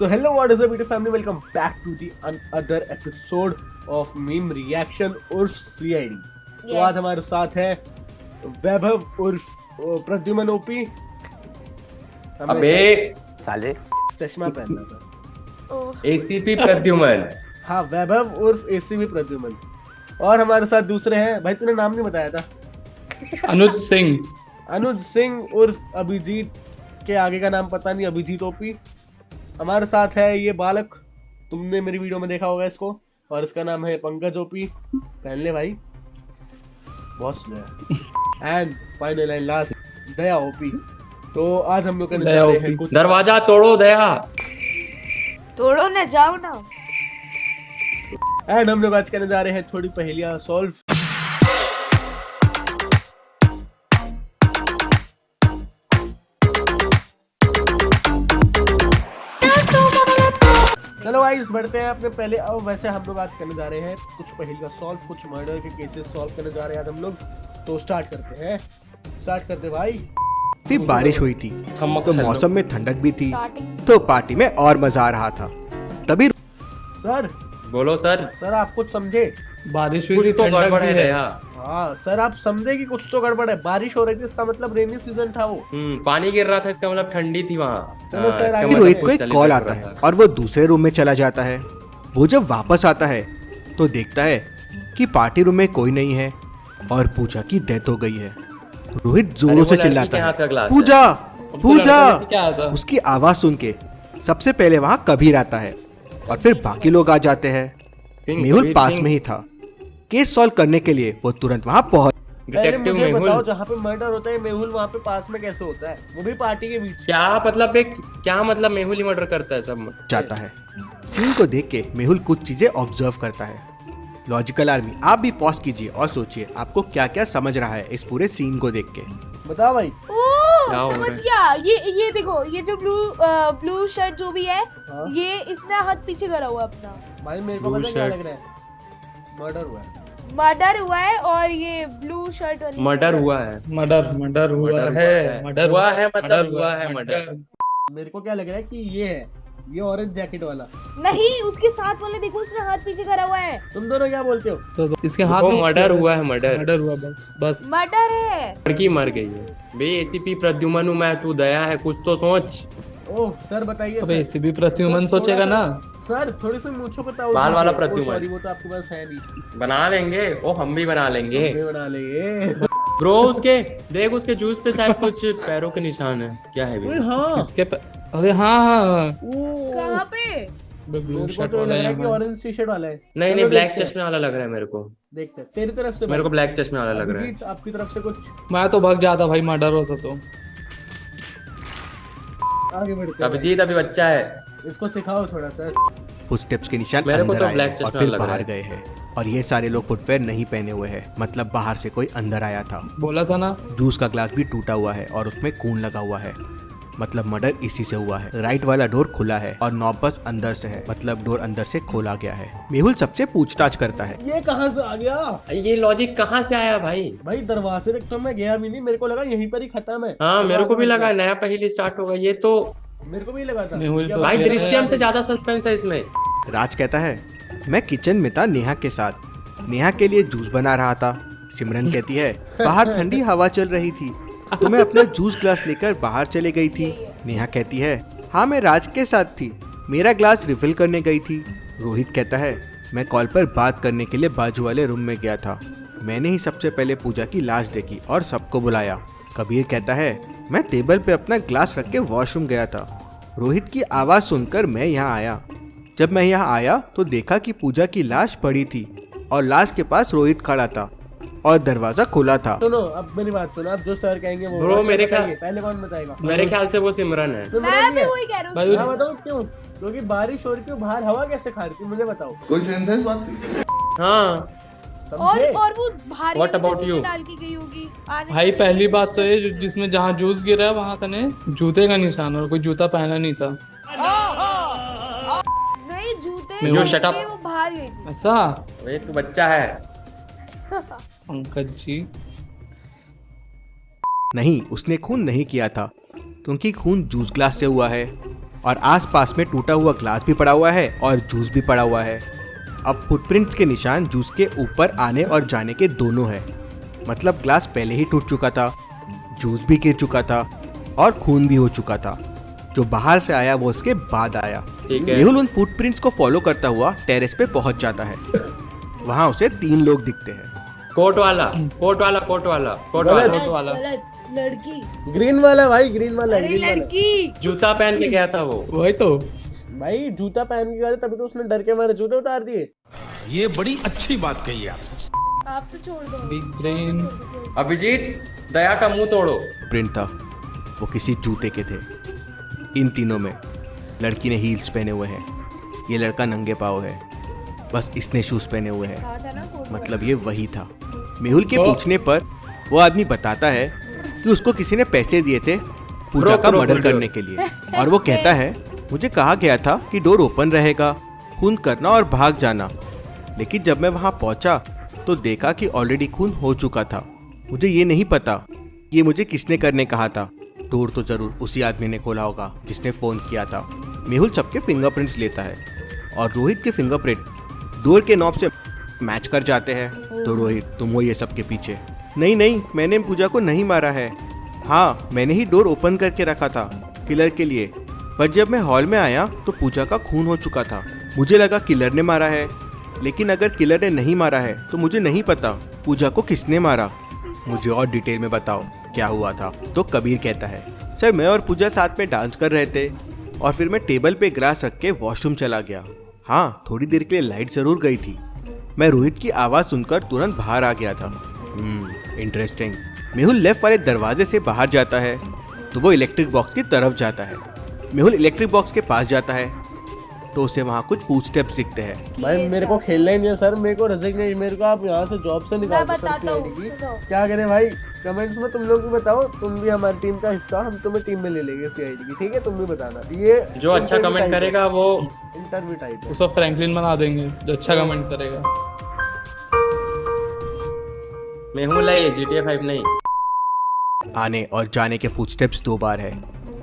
So hello, what is up YouTube family? Welcome back to the another episode of meme reaction उर्फ CID। तो आज हमारे साथ है वैभव उर्फ प्रद्युमन ओपी। अबे साले चश्मा पहनना था। एसीपी प्रद्युमन। हाँ, वैभव उर्फ ACP प्रद्युमन। और हमारे साथ दूसरे हैं, भाई तूने नाम नहीं बताया था। अनुज सिंह। अनुज सिंह उर्फ अभिजीत के आगे का नाम पता नहीं, अभिजीत ओपी। हमारे साथ है ये बालक, तुमने मेरी वीडियो में देखा होगा इसको, और इसका नाम है पंकज ओपी। पहन ले भाई, बहुत सुंदर है। And final and last Daya OP. तो आज हम लोग करने जा रहे हैं कुछ दरवाजा तोड़ो दया। तोड़ो ना, जाओ ना। एंड हम लोग आज करने जा रहे हैं थोड़ी पहेलियां सॉल्व। चलो गाइस बढ़ते हैं अपने पहले। अब वैसे हम लोग आज करने जा रहे हैं कुछ पहेलियां सॉल्व, कुछ मर्डर के केसेस सॉल्व करने जा रहे हैं आज हम लोग। तो स्टार्ट करते भाई। फिर बारिश हुई थी तो मौसम में ठंडक भी थी, तो पार्टी में और मजा आ रहा था। तभी सर बोलो सर। सर आप कुछ समझे? बारिश हुई कुछ थी, तो ठंडक गड़बड़ भी है है। दया। हाँ सर, आप समझे कि कुछ तो गड़बड़ है। बारिश हो रही थी, इसका मतलब रेनी सीजन था वो। पानी गिर रहा था, इसका मतलब ठंडी थी वहाँ। चलो सर, इसका आगे फिर मतलब रोहित को कुछ एक celebrate कॉल हो आता रहा है था। और वो दूसरे रूम में चला जाता है। वो जब वापस आता है तो देखता है कि पार्टी रूम में कोई नहीं है और पूजा की डेथ हो गई है। रोहित जोरों वो से लड़की चिल्लाता के हाथ का है, ग्लास पूजा अब तो पूजा। लड़का लेके क्या आता? उसकी आवाज सुन के सबसे पहले वहाँ कबीर आता है और फिर बाकी लोग आ जाते हैं। सिंह, मेहुल कबीर पास सिंह। में ही था। केस सॉल्व करने के लिए वो तुरंत वहाँ पहुंच पहले डिटेक्टिव मुझे बताओ, मेहुल। जहाँ पे मर्डर होता है मेहुल वहाँ पे पास में कैसे होता है? वो भी पार्टी के बीच। क्या मतलब मेहुल ही मर्डर करता है सब? जाता है। सीन को देख के मेहुल कुछ चीजें ऑब्जर्व करता है। लॉजिकल आर्मी, आप भी पॉज कीजिए और सोचिए आपको क्या क्या समझ रहा है इस पूरे सीन को देख के। बताओ भाई। क्या हो समझ रहा है? गया। ये देखो, ये जो ब्लू शर्ट जो भी है, हाँ? ये इसने हाथ पीछे करा हुआ अपना। भाई मेरे को Blue पता क्या shirt। लग रहा है, मर्डर हुआ है। मर्डर हुआ है और ये ब्लू शर्ट वाली मर्डर हुआ है। मर्डर हुआ है। मर्डर हुआ है, मतलब हुआ है मर्डर। मेरे को क्या लग रहा है कि ये है, ये ऑरेंज जैकेट वाला। नहीं, उसके साथ वाले देखो, उसने हाथ पीछे करा हुआ है। तुम दोनों क्या बोलते हो? तो इसके हाथ वो में मर्डर हुआ है, मर्डर। मर्डर हुआ, बस मर्डर है। लड़की मर गई है। बे एसीपी प्रद्युमन हूँ मैं, तू दया है, कुछ तो सोच। ओह सर बताइए। अबे सर। इसी भी प्रत्युमन सर, सोचेगा थोड़ा ना। सर थोड़ी सी मूंछों को ताऊ बाल वाला दीजिए। प्रद्युमन। सॉरी, वो तो आपके पास है नहीं। बना लेंगे, ओ हम भी बना लेंगे ये बना लेंगे। ब्रो। उसके देख, उसके जूस पे शायद कुछ पैरों के निशान है। क्या है ओए भी? हाँ। इसके अबे हाँ। ओह, कहाँ पे? ब्लू मेरे को शर्ट तो लग वाला रहा है कि यहाँ। ऑरेंज टी शर्ट वाला है। नहीं चलो ब्लैक देखते हैं। चश्मे वाला लग रहा है मेरे को। देखते हैं तेरी तरफ से। मेरे को ब्लैक चश्मे वाला लग रहा है। अभिजीत, आपकी तरफ से कुछ मैं तो भाग जाता भाई, मर्डर होता तो। आगे बढ़ते हैं। अभिजीत अभी बच्चा है। इसको सिखाओ थोड़ा सर। फुटस्टेप्स के निशान मेरे को अंदर तो आए ब्लैक हैं और चश्मा फिर लग रहा बाहर है। गए हैं और ये सारे लोग फुटवेयर नहीं पहने हुए हैं, मतलब बाहर से कोई अंदर आया था। बोला था ना। जूस का ग्लास भी टूटा हुआ है और उसमें खून लगा हुआ है, मतलब मर्डर इसी से हुआ है। राइट वाला डोर खुला है और नॉब बस अंदर से है, मतलब डोर अंदर से खोला गया है। मेहुल सबसे पूछताछ करता है। ये कहाँ से आ गया? ये लॉजिक कहाँ से आया भाई? भाई दरवाजे तक तो मैं गया भी नहीं, मेरे को लगा यहीं पर ही खत्म है। हाँ मेरे को भी दरवाजा लगा नया पहली स्टार्ट होगा ये तो। मेरे को भी लगा था। मेहुल क्या तो भाई बात है? दृश्यम से ज्यादा सस्पेंस है इसमें। राज कहता है, मैं किचन में था नेहा के साथ, नेहा के लिए जूस बना रहा था। सिमरन कहती है, बाहर ठंडी हवा चल रही थी तो मैं अपना जूस ग्लास लेकर बाहर चले गई थी। नेहा कहती है, हाँ मैं राज के साथ थी, मेरा ग्लास रिफिल करने गई थी। रोहित कहता है, मैं कॉल पर बात करने के लिए बाजू वाले रूम में गया था, मैंने ही सबसे पहले पूजा की लाश देखी और सबको बुलाया। कबीर कहता है, मैं टेबल पे अपना ग्लास रख के वॉशरूम गया था, रोहित की आवाज़ सुनकर मैं यहाँ आया। जब मैं यहाँ आया तो देखा कि पूजा की लाश पड़ी थी और लाश के पास रोहित खड़ा था और दरवाजा खुला था। सुनो, अब मेरी बात सुनो। अब जो सर कहेंगे वो Bro, बात मेरे बताइए। ख्याल- पहले कौन बताएगा? मेरे ख्याल से वो सिमरन है। सिमरन मैं ही भी है। वही कह रहा भाई, हूँ। मैं बताऊँ क्यों? क्योंकि बारिश हो रही थी, बाहर हवा कैसे खा रही थी मुझे बताओ। कोई सेंस है इस बात की? हाँ समझे? और वो भारी What में about तो you? डाल की गई होगी आने भाई जाने पहली के बात तो लिए। ये जिसमें जहाँ जूस गिरा है वहाँ कने जूते का निशान और कोई जूता पहना नहीं था। नहीं, जूते मैं वो- shut up। वो बाहर गई थी। ऐसा वे तू बच्चा है। पंकज जी। नहीं, उसने खून नहीं किया था क्योंकि खून जूस ग्लास से हुआ है। और आसपास में टूटा हुआ ग्लास भी पड़ा हुआ है और जूस भी पड़ा हुआ है। अब फुटप्रिंट्स के निशान जूस के ऊपर आने और जाने के दोनों है। मतलब ग्लास पहले ही टूट चुका था, जूस भी गिर चुका था और खून भी हो चुका था। जो बाहर से आया वो उसके बाद आया। ठीक है। मेहुल उन फुटप्रिंट्स को फॉलो करता हुआ टेरेस पे पहुंच जाता है। वहाँ उसे 3 लोग दिखते हैं। कोट वाला कोट वाला कोट वाला कोट गलत। वाला कोट वाला। गलत लड़की। ग्रीन वाला भाई, ग्रीन वाला, अरे ग्रीन वाला। लड़की। जूता पहन के गया था वो। वही तो। भाई जूता पहन के गया था, तभी तो उसने डर के मारे जूते उतार दिए। ये बड़ी अच्छी बात कही आप। आप तो छोड़ दो। Big brain. अभिजीत, दया का मुंह तोड़ो। प्रिंट था, वो किसी जूते के थे। इन तीनों में लड़की ने हील्स पहने हुए हैं, ये लड़का नंगे पाँव है, बस इसने शूज पहने हुए हैं। कहा था ना कोट मतलब ये वही था। मेहुल के ओ। पूछने पर वो आदमी बताता है कि उसको किसी ने पैसे दिए थे पूजा का रोक, मर्डर वीडियो। करने के लिए। और वो कहता है मुझे कहा गया था कि डोर ओपन रहेगा, खून करना और भाग जाना। लेकिन जब मैं वहाँ पहुँचा तो देखा कि ऑलरेडी खून हो चुका था। मुझे ये नहीं पता ये मुझे किसने करने कहा था। डोर तो जरूर उसी आदमी ने खोला होगा जिसने फ़ोन किया था। मेहुल सबके फिंगरप्रिंट्स लेता है और रोहित के फिंगरप्रिंट डोर के नॉब से मैच कर जाते हैं। तो रोहित, तुम हो ये सब के पीछे? नहीं, मैंने पूजा को नहीं मारा है। हाँ, मैंने ही डोर ओपन करके रखा था किलर के लिए, पर जब मैं हॉल में आया तो पूजा का खून हो चुका था। मुझे लगा किलर ने मारा है, लेकिन अगर किलर ने नहीं मारा है तो मुझे नहीं पता पूजा को किसने मारा। मुझे और डिटेल में बताओ क्या हुआ था। तो कबीर कहता है, सर मैं और पूजा साथ में डांस कर रहे थे और फिर मैं टेबल पे ग्लास रख के वॉशरूम चला गया। हाँ, थोड़ी देर के लिए लाइट जरूर गई थी। मैं रोहित की आवाज़ सुनकर तुरंत बाहर आ गया था। इंटरेस्टिंग। मेहुल लेफ्ट वाले दरवाजे से बाहर जाता है तो वो इलेक्ट्रिक बॉक्स की तरफ जाता है। मेहुल इलेक्ट्रिक बॉक्स के पास जाता है तो उसे वहाँ कुछ फुटस्टेप्स दिखते हैं। भाई मेरे को खेलना ही नहीं है सर, मेरे को रेजिग्नेशन, मेरे को आप यहाँ से जॉब से निकाल दो मैं सर बताता हूँ, CID की। सुनो। क्या करें भाई, कमेंट्स में तुम लोग भी बताओ, तुम भी हमारी टीम का हिस्सा, हम तुम्हें टीम में ले लेंगे CID की, ठीक है? तुम भी बताना। ये जो अच्छा कमेंट करेगा वो इंटरव्यू टाइप है। उसको फ्रैंकलिन बना देंगे जो अच्छा कमेंट करेगा। मैं हूँ लाए GTA 5 नहीं। आने और जाने के फुटस्टेप्स 2 बार है।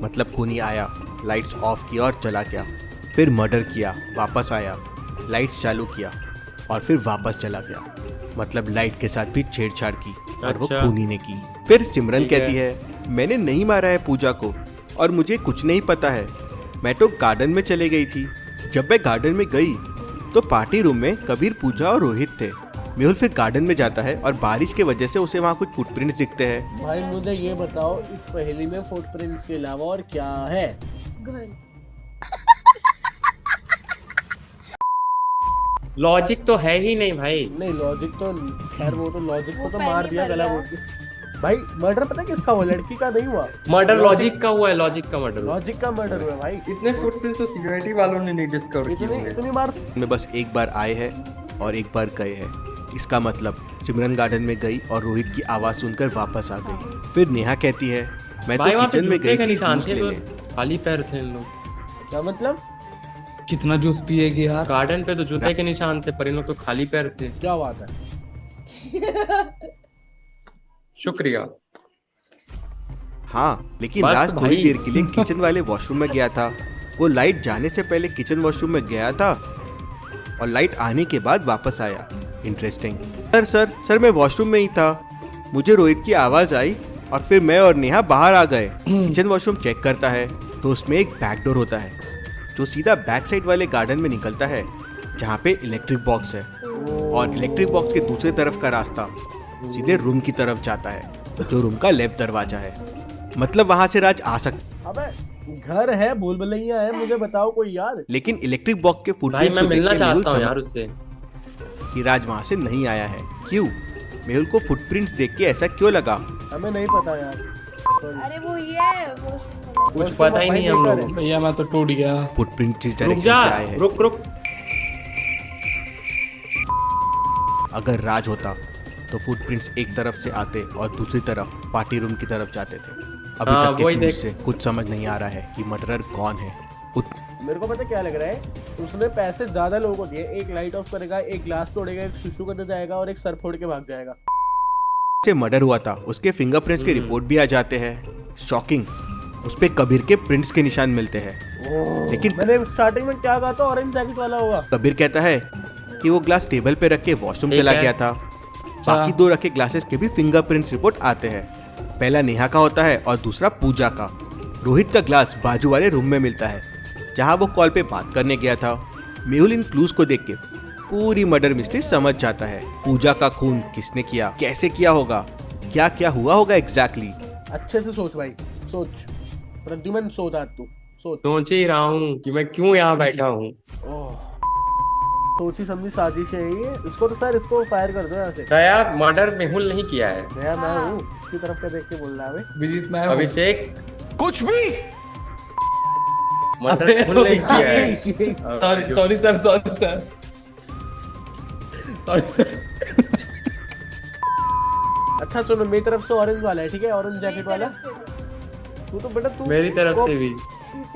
मतलब खूनी आया, लाइट्स ऑफ किया और चला गया, फिर मर्डर किया, वापस आया, लाइट्स चालू किया और फिर वापस चला गया। मतलब लाइट के साथ भी छेड़छाड़ की और वो अच्छा। खूनी ने की। फिर सिमरन ठीक है। कहती है मैंने नहीं मारा है पूजा को और मुझे कुछ नहीं पता है, मैं तो गार्डन में चले गई थी। जब मैं गार्डन में गई तो पार्टी रूम में कबीर, पूजा और रोहित थे। मेहुल फिर गार्डन में जाता है और बारिश की वजह से उसे वहाँ कुछ फुटप्रिंट्स दिखते हैं। भाई मुझे ये बताओ, इस पहेली में फुटप्रिंट्स के अलावा और क्या है? घर। लॉजिक तो है ही नहीं भाई। नहीं लॉजिक तो खैर, वो तो लॉजिक को वो तो पहले मार दिया मर गला गया। घोट के। भाई मर्डर पता है किसका हुआ? लड़की का नहीं हुआ। मर्डर लॉजिक का हुआ है, लॉजिक का मर्डर। लॉजिक का मर्डर हुआ भाई। इतने फुटप्रिंट्स तो सिक्योरिटी वालों ने नहीं डिस्कवर इतनी बार में बस एक बार आए हैं और एक बार गए हैं। इसका मतलब सिमरन गार्डन में गई और रोहित की आवाज़ सुनकर वापस आ गई। फिर नेहा कहती है मैं भाई तो वहाँ पे किचन में जूते गई के थी निशान जूस थे लेने। तो खाली पैर थे इन लोग। क्या मतलब? कितना जूस पिएगी यार। गार्डन पे तो जूते के निशान थे पर इन लोग तो खाली पैर थे। क्या बात है? शुक्रिया। हाँ, लेकिन बस राज थोड़ी भाई। देर के लिए किचन वाले वॉशरूम में गया था। वो लाइट जाने से पहले किचन वॉशरूम में गया था और लाइट आने के बाद वापस आया। इंटरेस्टिंग। सर मैं वॉशरूम में ही था, मुझे रोहित की आवाज़ आई और फिर मैं और नेहा बाहर आ गए। किचन वॉशरूम चेक करता है तो उसमें एक बैक डोर होता है जो सीधा बैक साइड वाले गार्डन में निकलता है जहाँ पे इलेक्ट्रिक बॉक्स है, और इलेक्ट्रिक बॉक्स के दूसरे तरफ का रास्ता सीधे रूम की तरफ जाता है जो रूम का लेफ्ट दरवाजा है। मतलब वहाँ से राज आ सकता, अबे घर है, भूल भुलैया है, मुझे बताओ कोई यार। लेकिन इलेक्ट्रिक बॉक्स के भाई फुटप्रिंट्स मैं को देख मिलना के मेहुल चाहता हूँ यार समझ उससे। कि राज वहाँ से नहीं आया है। क्यों? मेहुल को फुटप्रिंट्स देख के ऐसा क्यों लगा? हमें नहीं पता यार। Sorry। अरे वो ये है वो। कुछ पता ही नहीं हम बेकार लोग। है। भैया मैं तो टूट गया। फुटप्रिंट जिस रुक डायरेक्शन जा, से आए हैं, रुक। अगर राज होता तो फुटप्रिंट्स एक तरफ से आते और दूसरी तरफ पार्टी रूम की तरफ जाते थे। अभी हाँ, तक के वही क्लूज देख। से कुछ समझ नहीं आ रहा है कि मर्डरर कौन है। मेरे को पता क्या लग रहा है, उसने पैसे ज्यादा लोगों को दिए। एक लाइट ऑफ करेगा, एक ग्लास तोड़ेगा, एक सुसु करने जाएगा और एक सर फोड़ के भाग जाएगा। से मर्डर हुआ था उसके फिंगरप्रिंट्स के रिपोर्ट भी आ जाते हैं। शॉकिंग। उस पे कबीर के प्रिंट्स के निशान मिलते हैं। लेकिन मैंने स्टार्टिंग में क्या कहा था, ऑरेंज जैकेट वाला होगा। कबीर कहता है कि वो ग्लास टेबल पे रख के वॉशरूम ठीक चला है। गया था। बाकी 2 रखे ग्लासेस के भी फिंगरप्रिंट्स रिपोर्ट आते हैं। पहला नेहा का होता है और दूसरा पूजा का। रोहित का ग्लास बाजू वाले रूम में मिलता है जहां वो कॉल पे बात करने गया था। मेहुल इन क्लूज को देख के पूरी मर्डर मिस्ट्री समझ जाता है। पूजा का खून किसने किया, कैसे किया होगा, क्या क्या हुआ होगा एग्जैक्टली। अच्छे से सोच भाई, सोच प्रद्युमन, सोच आज तू, सोच। सोच ही रहा हूँ कि मैं क्यों यहाँ बैठा हूँ। सोची समझी साजिश है ये। इसको तो सर, इसको फायर कर दो यहाँ से। दया मर्डर मेहुल नहीं किया है। नया मैं हूँ, की तरफ का देख के बोल रहा है बे। विजीत मैं हूँ। अभिषेक कुछ भी मर्डर मेहुल नहीं किया है। Sorry sorry sir, sorry sir, sorry sir. अच्छा सुनो, मेरी तरफ से ऑरेंज वाला है, ठीक है, ऑरेंज जैकेट वाला। तू तो बेटा, तू मेरी तरफ से भी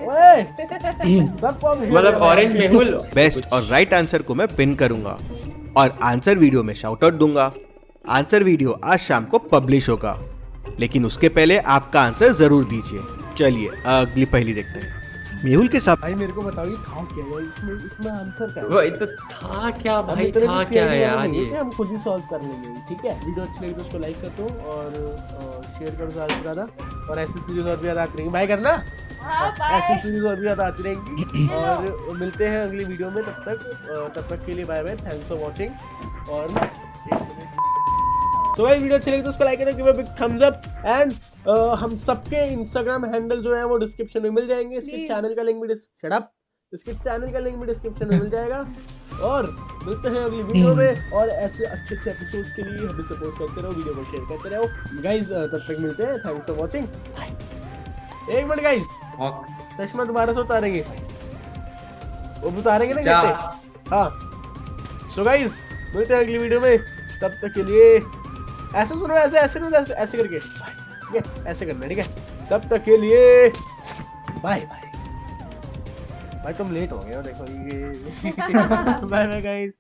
ओए सबको मतलब ऑरेंज मेहुल। बेस्ट और राइट आंसर को मैं पिन करूंगा और आंसर वीडियो में शाउट आउट दूंगा। आंसर वीडियो आज शाम को पब्लिश होगा, लेकिन उसके पहले आपका आंसर जरूर दीजिए। चलिए अगली पहेली देखते हैं। मेहुल के साथ भाई मेरे को बताओ ये था क्या है, इसमें इसमें आंसर क्या है? वही तो था क्या हम भाई, इतने था भी क्या CID वाले यार नहीं है ये। कि हम खुद ही सॉल्व कर लेंगे, ठीक है। वीडियो अच्छी लगी तो उसको लाइक कर दो और शेयर करो ज़्यादा से ज़्यादा। और ऐसी सीरीज और भी ज़्यादा आती रहेंगी, बाय करना। हाँ, ऐसी बाय। सीरीज और भी ज़्यादा आती रहेंगी और मिलते हैं अगली वीडियो में। तब तक के लिए bye bye, thanks for watching. और तो भाई वीडियो अच्छी लगी तो उसको लाइक करें, give a big thumbs up and हम सबके इंस्टाग्राम हैंडल जो है वो डिस्क्रिप्शन में मिल जाएंगे। इसके Please. चैनल का लिंक भी शट अप, इसके चैनल का लिंक भी डिस्क्रिप्शन में मिल जाएगा। और मिलते हैं अगली वीडियो में, और ऐसे अच्छे अच्छे एपिसोड्स के लिए हमें सपोर्ट करते रहो, वीडियो को शेयर करते रहो गाइस। तब तक मिलते हैं, थैंक्स फॉर वाचिंग। एक मिनट गाइस, चश्मा दोबारा से उतारेंगे, वो भी उतारेंगे ना क्या? कहते? हाँ सो गाइस, मिलते हैं अगली वीडियो में। तब तक के लिए ऐसे सुनो, ऐसे ऐसे नहीं, ऐसे ऐसे करके, ठीक है, ऐसे करना है, ठीक है। तब तक के लिए बाय बाय। भाई तुम लेट हो गए हो, देखो ये बाय बाय गाइस।